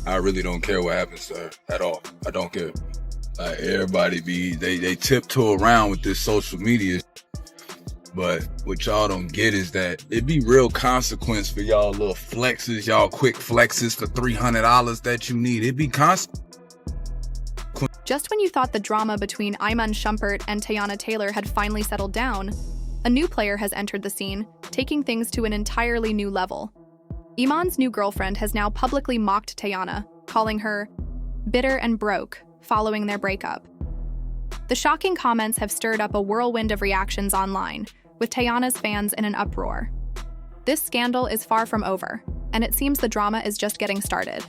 I really don't care what happens to her at all. I don't care. Like, everybody they tiptoe around with this social media. But what y'all don't get is that it be real consequence for y'all little flexes, y'all quick flexes for $300 that you need. It be consequence. Just when you thought the drama between Iman Shumpert and Teyana Taylor had finally settled down, a new player has entered the scene, taking things to an entirely new level. Iman's new girlfriend has now publicly mocked Teyana, calling her bitter and broke following their breakup. The shocking comments have stirred up a whirlwind of reactions online, with Teyana's fans in an uproar. This scandal is far from over, and it seems the drama is just getting started.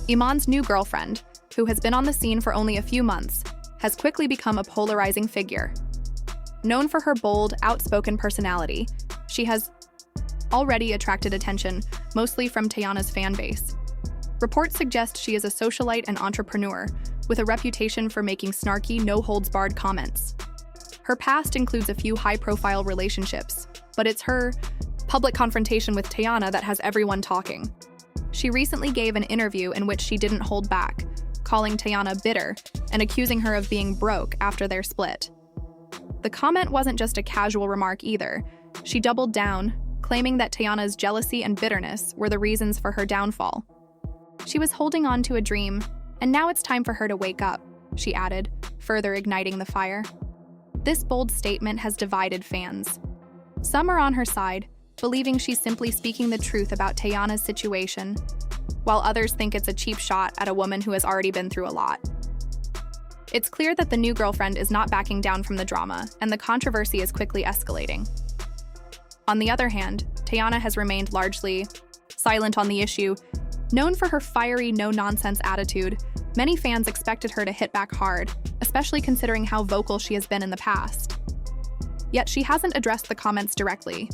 Iman's new girlfriend, who has been on the scene for only a few months, has quickly become a polarizing figure. Known for her bold, outspoken personality, she has already attracted attention, mostly from Teyana's fan base. Reports suggest she is a socialite and entrepreneur, with a reputation for making snarky, no-holds-barred comments. Her past includes a few high-profile relationships, but it's her public confrontation with Teyana that has everyone talking. She recently gave an interview in which she didn't hold back, calling Teyana bitter and accusing her of being broke after their split. The comment wasn't just a casual remark either. She doubled down, claiming that Teyana's jealousy and bitterness were the reasons for her downfall. She was holding on to a dream, and now it's time for her to wake up, she added, further igniting the fire. This bold statement has divided fans. Some are on her side, believing she's simply speaking the truth about Teyana's situation, while others think it's a cheap shot at a woman who has already been through a lot. It's clear that the new girlfriend is not backing down from the drama, and the controversy is quickly escalating. On the other hand, Teyana has remained largely silent on the issue. Known for her fiery, no-nonsense attitude, many fans expected her to hit back hard, especially considering how vocal she has been in the past. Yet she hasn't addressed the comments directly.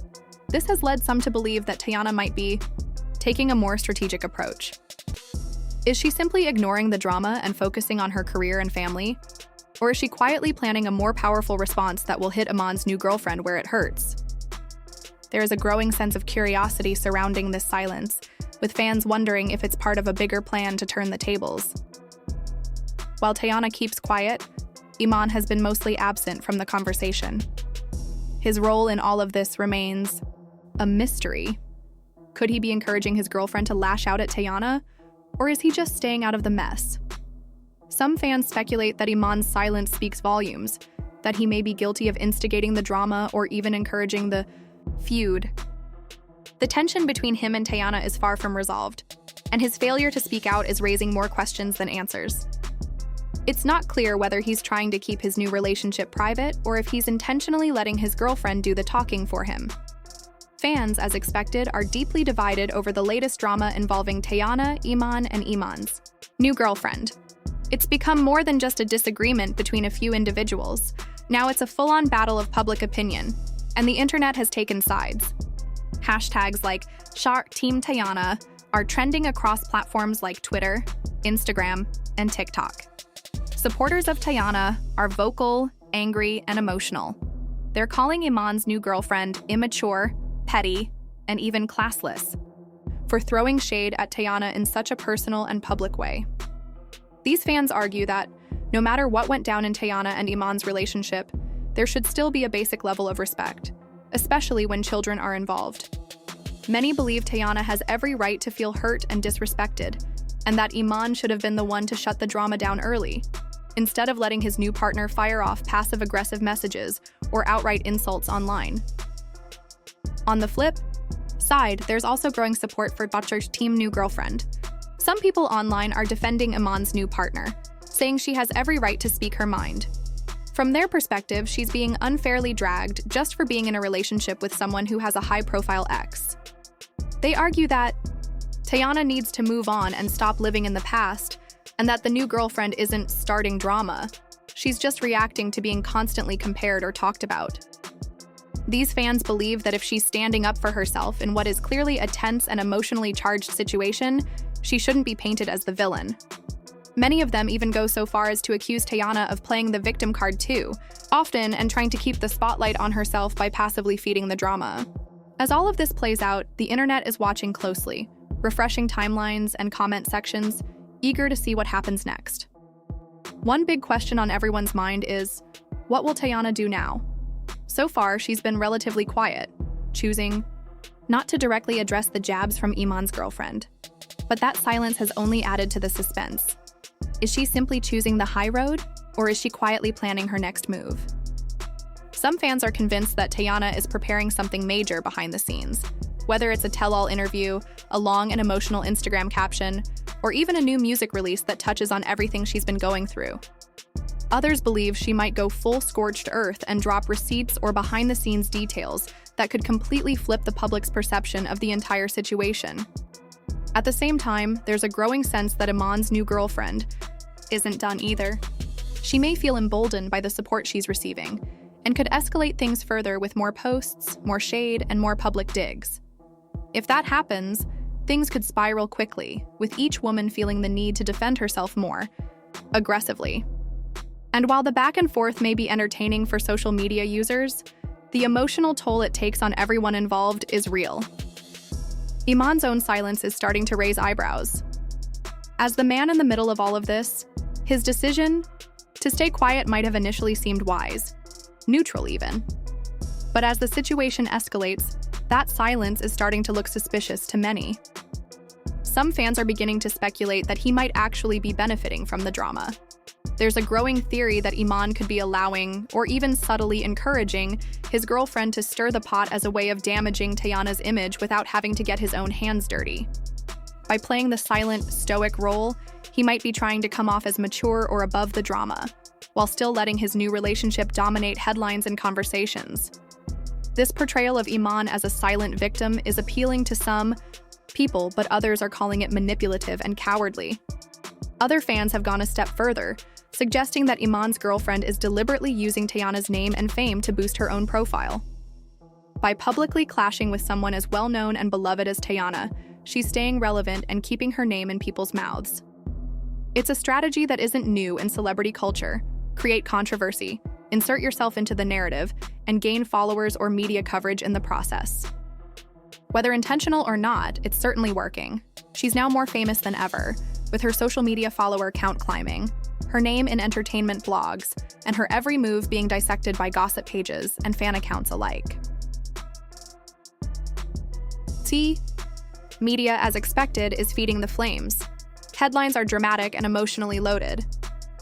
This has led some to believe that Teyana might be taking a more strategic approach. Is she simply ignoring the drama and focusing on her career and family? Or is she quietly planning a more powerful response that will hit Iman's new girlfriend where it hurts? There is a growing sense of curiosity surrounding this silence, with fans wondering if it's part of a bigger plan to turn the tables. While Teyana keeps quiet, Iman has been mostly absent from the conversation. His role in all of this remains a mystery. Could he be encouraging his girlfriend to lash out at Teyana, or is he just staying out of the mess? Some fans speculate that Iman's silence speaks volumes, that he may be guilty of instigating the drama or even encouraging the feud. The tension between him and Teyana is far from resolved, and his failure to speak out is raising more questions than answers. It's not clear whether he's trying to keep his new relationship private or if he's intentionally letting his girlfriend do the talking for him. Fans, as expected, are deeply divided over the latest drama involving Teyana, Iman, and Iman's new girlfriend. It's become more than just a disagreement between a few individuals. Now it's a full-on battle of public opinion, and the internet has taken sides. Hashtags like #Team Teyana are trending across platforms like Twitter, Instagram, and TikTok. Supporters of Teyana are vocal, angry, and emotional. They're calling Iman's new girlfriend immature, petty, and even classless for throwing shade at Teyana in such a personal and public way. These fans argue that, no matter what went down in Teyana and Iman's relationship, there should still be a basic level of respect, especially when children are involved. Many believe Teyana has every right to feel hurt and disrespected, and that Iman should have been the one to shut the drama down early, instead of letting his new partner fire off passive-aggressive messages or outright insults online. On the flip side, there's also growing support for Butcher's team new girlfriend. Some people online are defending Iman's new partner, saying she has every right to speak her mind. From their perspective, she's being unfairly dragged just for being in a relationship with someone who has a high-profile ex. They argue that Teyana needs to move on and stop living in the past, and that the new girlfriend isn't starting drama. She's just reacting to being constantly compared or talked about. These fans believe that if she's standing up for herself in what is clearly a tense and emotionally charged situation, she shouldn't be painted as the villain. Many of them even go so far as to accuse Teyana of playing the victim card too, often and trying to keep the spotlight on herself by passively feeding the drama. As all of this plays out, the internet is watching closely, refreshing timelines and comment sections, eager to see what happens next. One big question on everyone's mind is, what will Teyana do now? So far, she's been relatively quiet, choosing not to directly address the jabs from Iman's girlfriend. But that silence has only added to the suspense. Is she simply choosing the high road, or is she quietly planning her next move? Some fans are convinced that Teyana is preparing something major behind the scenes, whether it's a tell-all interview, a long and emotional Instagram caption, or even a new music release that touches on everything she's been going through. Others believe she might go full scorched earth and drop receipts or behind-the-scenes details that could completely flip the public's perception of the entire situation. At the same time, there's a growing sense that Iman's new girlfriend isn't done either. She may feel emboldened by the support she's receiving, and could escalate things further with more posts, more shade, and more public digs. If that happens, things could spiral quickly, with each woman feeling the need to defend herself more aggressively. And while the back and forth may be entertaining for social media users, the emotional toll it takes on everyone involved is real. Iman's own silence is starting to raise eyebrows. As the man in the middle of all of this, his decision to stay quiet might have initially seemed wise, neutral even. But as the situation escalates, that silence is starting to look suspicious to many. Some fans are beginning to speculate that he might actually be benefiting from the drama. There's a growing theory that Iman could be allowing, or even subtly encouraging, his girlfriend to stir the pot as a way of damaging Teyana's image without having to get his own hands dirty. By playing the silent, stoic role, he might be trying to come off as mature or above the drama, while still letting his new relationship dominate headlines and conversations. This portrayal of Iman as a silent victim is appealing to some people, but others are calling it manipulative and cowardly. Other fans have gone a step further, suggesting that Iman's girlfriend is deliberately using Teyana's name and fame to boost her own profile. By publicly clashing with someone as well-known and beloved as Teyana, she's staying relevant and keeping her name in people's mouths. It's a strategy that isn't new in celebrity culture. Create controversy, insert yourself into the narrative, and gain followers or media coverage in the process. Whether intentional or not, it's certainly working. She's now more famous than ever, with her social media follower count climbing, her name in entertainment blogs, and her every move being dissected by gossip pages and fan accounts alike. Media, as expected, is feeding the flames. Headlines are dramatic and emotionally loaded.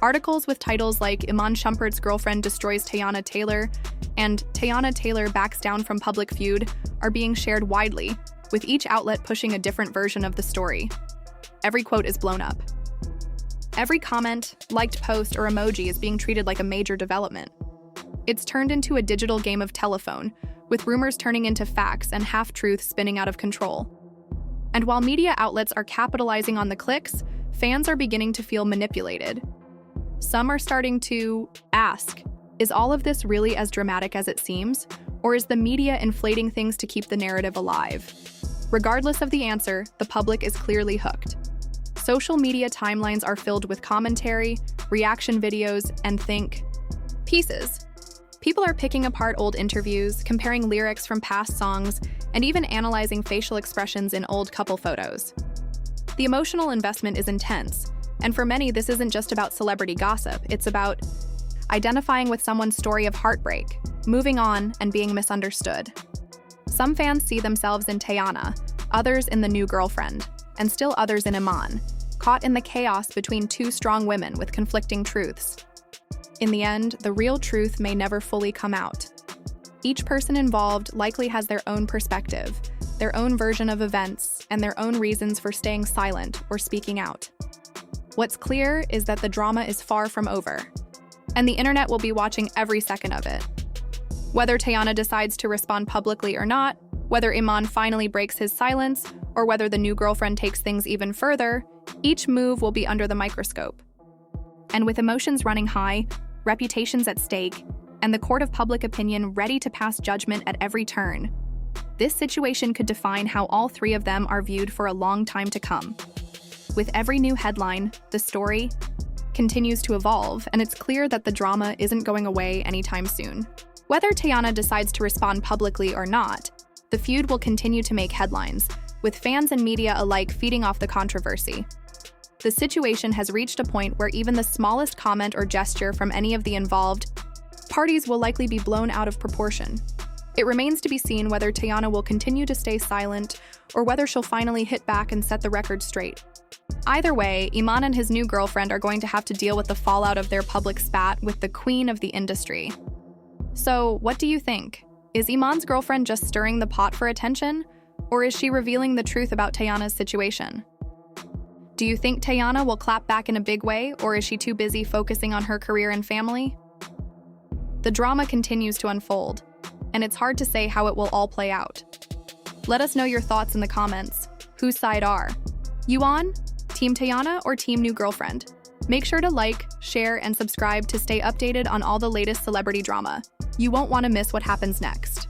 Articles with titles like Iman Shumpert's girlfriend destroys Teyana Taylor and Teyana Taylor backs down from public feud are being shared widely, with each outlet pushing a different version of the story. Every quote is blown up. Every comment, liked post, or emoji is being treated like a major development. It's turned into a digital game of telephone, with rumors turning into facts and half-truths spinning out of control. And while media outlets are capitalizing on the clicks, fans are beginning to feel manipulated. Some are starting to ask, is all of this really as dramatic as it seems? Or is the media inflating things to keep the narrative alive? Regardless of the answer, the public is clearly hooked. Social media timelines are filled with commentary, reaction videos, and think pieces. People are picking apart old interviews, comparing lyrics from past songs, and even analyzing facial expressions in old couple photos. The emotional investment is intense, and for many, this isn't just about celebrity gossip. It's about identifying with someone's story of heartbreak, moving on, and being misunderstood. Some fans see themselves in Teyana, others in the new girlfriend, and still others in Iman, caught in the chaos between two strong women with conflicting truths. In the end, the real truth may never fully come out. Each person involved likely has their own perspective, their own version of events, and their own reasons for staying silent or speaking out. What's clear is that the drama is far from over, and the internet will be watching every second of it. Whether Teyana decides to respond publicly or not, whether Iman finally breaks his silence, or whether the new girlfriend takes things even further, each move will be under the microscope. And with emotions running high, reputations at stake, and the court of public opinion ready to pass judgment at every turn, this situation could define how all three of them are viewed for a long time to come. With every new headline, the story continues to evolve, and it's clear that the drama isn't going away anytime soon. Whether Teyana decides to respond publicly or not, the feud will continue to make headlines, with fans and media alike feeding off the controversy. The situation has reached a point where even the smallest comment or gesture from any of the involved parties will likely be blown out of proportion. It remains to be seen whether Teyana will continue to stay silent or whether she'll finally hit back and set the record straight. Either way, Iman and his new girlfriend are going to have to deal with the fallout of their public spat with the queen of the industry. So, what do you think? Is Iman's girlfriend just stirring the pot for attention, or is she revealing the truth about Teyana's situation? Do you think Teyana will clap back in a big way, or is she too busy focusing on her career and family? The drama continues to unfold, and it's hard to say how it will all play out. Let us know your thoughts in the comments. Whose side are you on? Team Teyana or Team New Girlfriend? Make sure to like, share, and subscribe to stay updated on all the latest celebrity drama. You won't want to miss what happens next.